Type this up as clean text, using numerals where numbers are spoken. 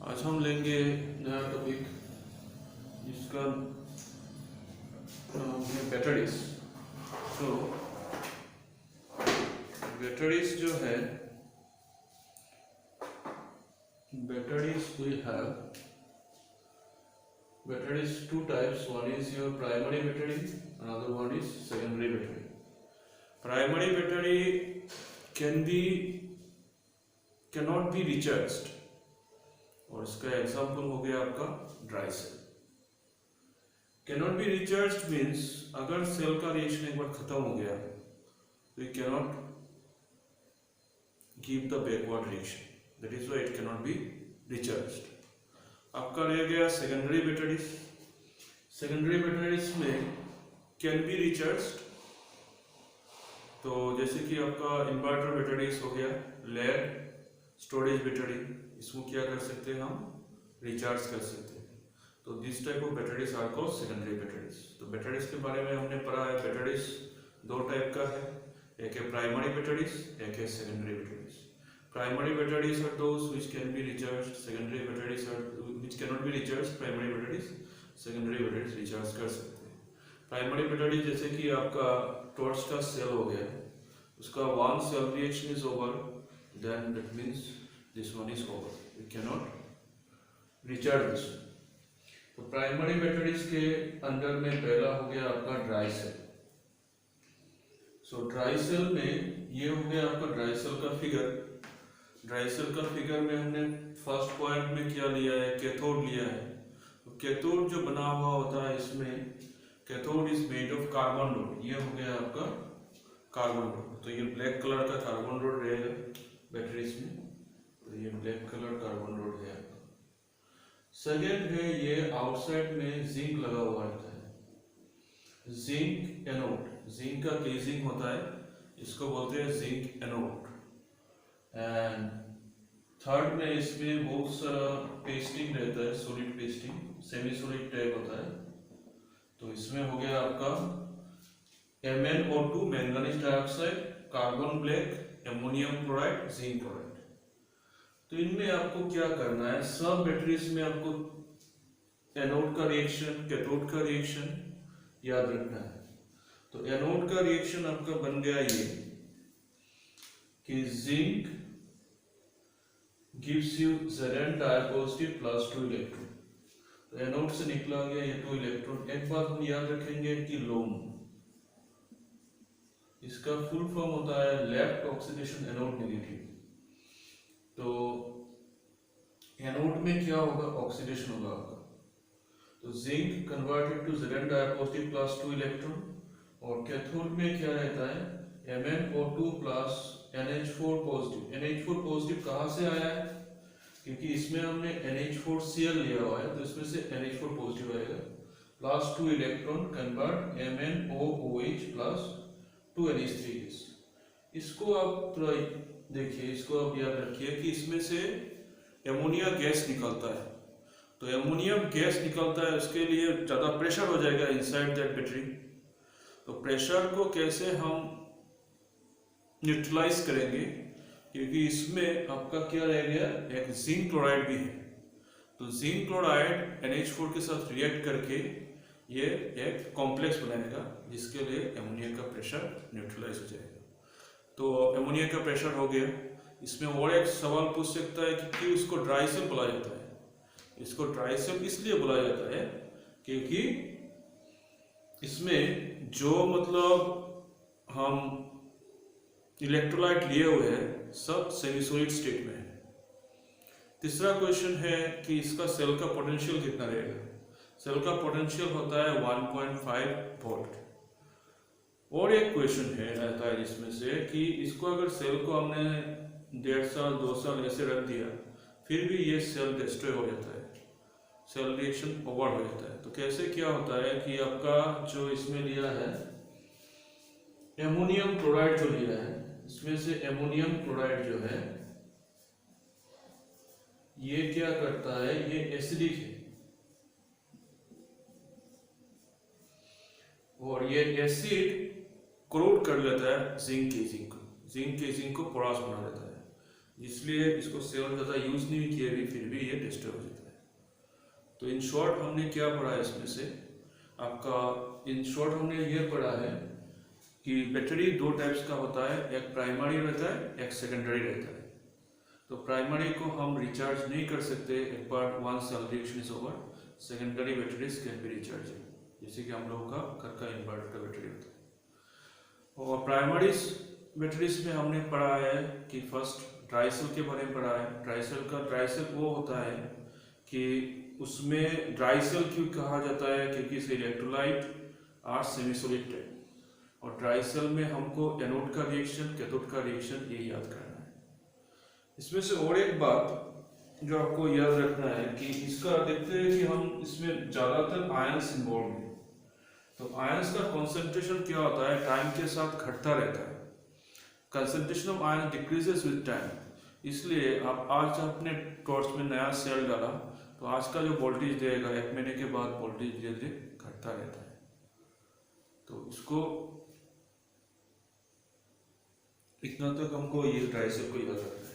आज हम लेंगे नया टॉपिक जिसका नाम है बैटरीज। तो बैटरीज जो है, batteries we have batteries two types. One is your primary battery, another one is secondary battery. Primary battery cannot be recharged, और इसका एग्जाम्पल हो गया आपका dry cell. Cannot be recharge means अगर सेल का रिएक्शन एक बार खत्म हो गया तो you cannot give the backward reaction, that is why it cannot be recharged. आपका रह गया सेकेंडरी बैटरीज। सेकेंडरी बैटरीज में कैन बी रिचार्ज्ड, तो जैसे कि आपका इन्वर्टर बैटरीज हो गया, लेड स्टोरेज बैटरी, इसको क्या कर सकते हैं हम, रिचार्ज कर सकते हैं। तो this type of batteries are called secondary batteries. तो बैटरीज के बारे में हमने पढ़ा है, बैटरीज दो टाइप का है, एक है प्राइमरी बैटरीज, एक है secondary batteries. Primary batteries are those which can be recharged, secondary batteries are which cannot be recharged. Primary batteries, secondary batteries recharge कर सकते हैं। प्राइमरी बैटरी जैसे कि आपका टॉर्च का सेल हो गया, उसका one cell reaction is over, then that means this one is over, we cannot recharge this one. तो प्राइमरी बैटरीज के अंदर में पहला हो गया आपका dry cell. So dry cell में ये हो गया आपका ड्राई सेल का फिगर। ड्राई सेल का फिगर में हमने फर्स्ट पॉइंट में क्या लिया है, कैथोड लिया है। तो कैथोड जो बना हुआ होता है, इसमें cathode is made of carbon road. ये हो गया आपका कार्बन रोड। तो ये ब्लैक कलर का कार्बन रोड रहेगा बैटरीज में, तो ये ब्लैक कलर कार्बन रोड है। सेकेंड है, ये आउटसाइड में जिंक लगा हुआ रहता है, जिंक एनोड। जिंक का केसिंग होता है, इसको बोलते हैं जिंक एनोड। एंड थर्ड में इसमें बहुत सारा पेस्टिंग रहता है, solid pasting, semi solid type होता है। तो इसमें हो गया आपका MnO2 manganese dioxide, carbon black, ammonium chloride, zinc chloride. तो इनमें आपको क्या करना है, सब बैटरीज में आपको एनोड का रिएक्शन, कैथोड का रिएक्शन याद रखना है। तो एनोड का रिएक्शन आपका बन गया ये कि zinc gives you Zn dipositive plus 2 electron. तो एनोड से निकला गया ये 2 इलेक्ट्रॉन। एक बात हम याद रखेंगे कि लोन, इसका फुल फॉर्म होता है लेफ्ट ऑक्सीडेशन एनोड नेगेटिव। तो एनोड में क्या होगा, ऑक्सीडेशन होगा आपका। तो zinc converted to Zn dipositive plus 2 electron, और कैथोड में क्या रहता है, MnO2 plus NH4 positive. NH4 positive कहाँ से आया है, क्योंकि इसमें हमने NH4Cl लिया हुआ है, तो इसमें से NH4 पॉजिटिव आएगा, plus 2 electron convert MnOOH plus 2 NH3 gas. इसको आप थोड़ा देखिए, इसको आप याद रखिए कि इसमें से एमोनिया गैस निकलता है। तो एमोनियम गैस निकलता है, उसके लिए ज़्यादा प्रेशर हो जाएगा इनसाइड दैट बैटरी। तो प्रेशर को कैसे हम न्यूट्रलाइज करेंगे, क्योंकि इसमें आपका क्या रह गया, एक जिंक क्लोराइड भी है। तो जिंक क्लोराइड NH4 के साथ रिएक्ट करके ये एक कॉम्प्लेक्स बनाएगा, जिसके लिए एमोनिया का प्रेशर न्यूट्रलाइज हो जाएगा। तो एमोनिया का प्रेशर हो गया। इसमें और एक सवाल पूछ सकता है कि क्यों इसको ड्राई सेल बोला जाता है। इसको ड्राई सेल इसलिए बोला जाता है क्योंकि इसमें जो मतलब हम इलेक्ट्रोलाइट लिए हुए हैं सब सेमी सॉलिड स्टेट में है। तीसरा क्वेश्चन है कि इसका सेल का पोटेंशियल कितना रहेगा। सेल का पोटेंशियल होता है 1.5 वोल्ट। और एक क्वेश्चन है रहता है जिसमें से कि इसको अगर सेल को हमने 1.5 साल 2 साल ऐसे रख दिया, फिर भी ये सेल डिस्ट्रॉय हो जाता है, सेल रिएक्शन ओवर हो जाता है। तो कैसे क्या होता है कि आपका जो इसमें लिया है एमोनियम क्लोराइड, जो लिया है इसमें से एमोनियम क्लोराइड जो है ये क्या करता है, ये एसिडिक है, और ये एसिड कोरोड कर लेता है जिंक केसिंग को, जिंक केसिंग को पोरस बना देता है। इसलिए इसको सेवन ज़्यादा यूज़ नहीं किए भी फिर भी ये डिस्टर्ब हो जाता है। तो इन शॉर्ट हमने क्या पढ़ा है इसमें से आपका, इन शॉर्ट हमने ये पढ़ा है कि बैटरी दो टाइप्स का होता है, एक प्राइमरी रहता है, एक सेकेंडरी रहता है। तो प्राइमरी को हम रिचार्ज नहीं कर सकते एक बार once cell reaction is over. Secondary batteries can be recharge, जैसे कि हम लोगों का घर का इन्वर्टर का बैटरी होता है। और प्राइमरी बैटरीज में हमने पढ़ा है कि फर्स्ट ड्राई सेल के बारे में पढ़ा है। ड्राई सेल वो होता है कि उसमें ड्राई सेल क्यों कहा जाता है, क्योंकि इसे इलेक्ट्रोलाइट आर सेमी सॉलिड है। और ड्राई सेल में हमको एनोड का रिएक्शन, कैथोड का रिएक्शन ये याद करना है। इसमें से और एक बात जो आपको याद रखना है कि इसका देखते हैं कि हम इसमें ज़्यादातर आयंस इन्वॉल्व हैं। तो आयंस का कॉन्सेंट्रेशन क्या होता है, टाइम के साथ घटता रहता है। Concentration of ion decreases with time. इसलिए आप आज अपने टॉर्च में नया सेल डाला तो आज का जो वोल्टेज देगा 1 महीने के बाद वोल्टेज धीरे धीरे घटता रहता है। तो इसको इतना तक हमको ये ड्राई सेल को याद रखना है।